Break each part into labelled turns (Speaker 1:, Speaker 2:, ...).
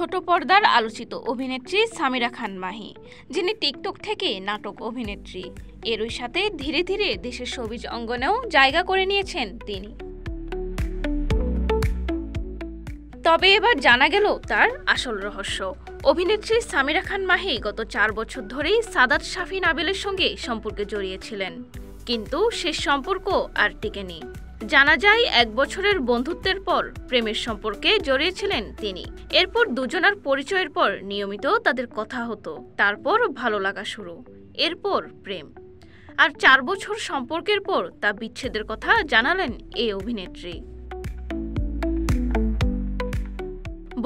Speaker 1: ছোট পর্দার আলোচিত অভিনেত্রী সামিরা খান মাহি, যিনি টিকটক থেকে নাটক অভিনেত্রী। এরই সাথে ধীরে ধীরে দেশের শোবিজ অঙ্গনেও জায়গা করে নিয়েছেন তিনি। তবে এবার জানা গেল তার আসল রহস্য। অভিনেত্রী সামিরা খান মাহি গত 4 বছর ধরেই সাদাত শাফি নাবিলের সঙ্গে সম্পর্কে জড়িয়েছিলেন, কিন্তু শেষ সম্পর্ক আর টিকেনি। জানা যায় 1 বছরের বন্ধুত্বের পর প্রেমের সম্পর্কে জড়িয়েছিলেন তিনি। এরপর দুজনার পরিচয়ের পর নিয়মিত তাদের কথা হতো, তারপর ভালো লাগা শুরু, এরপর প্রেম। আর 4 বছর সম্পর্কের পর তা বিচ্ছেদের কথা জানালেন এই অভিনেত্রী।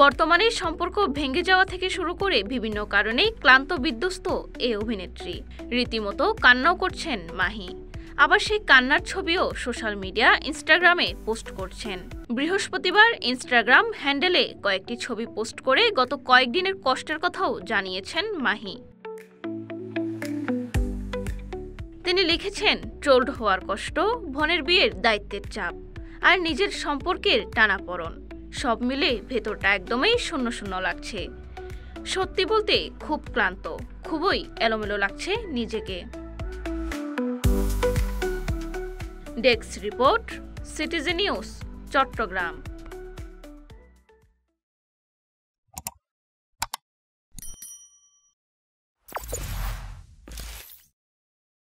Speaker 1: বর্তমানে সম্পর্ক ভেঙে যাওয়া থেকে শুরু করে বিভিন্ন কারণেই ক্লান্ত বিধ্বস্ত এই অভিনেত্রী। রীতিমতো কান্নাও করছেন মাহি। আবার সেই কান্নার ছবিও সোশ্যাল মিডিয়া ইনস্টাগ্রামে পোস্ট করছেন। বৃহস্পতিবার ইনস্টাগ্রাম হ্যান্ডেলে কয়েকটি ছবি পোস্ট করে গত কয়েকদিনের কষ্টের কথাও জানিয়েছেন মাহি। তিনি লিখেছেন, ট্রোলড হওয়ার কষ্ট, বোনের বিয়ের দায়িত্বের চাপ, আর নিজের সম্পর্কের টানাপড়ন, সব মিলে ভেতরটা একদমই শূন্য শূন্য লাগছে। সত্যি বলতে খুব ক্লান্ত, খুবই এলোমেলো লাগছে নিজেকে। Desk report, citizen news, Chittagong.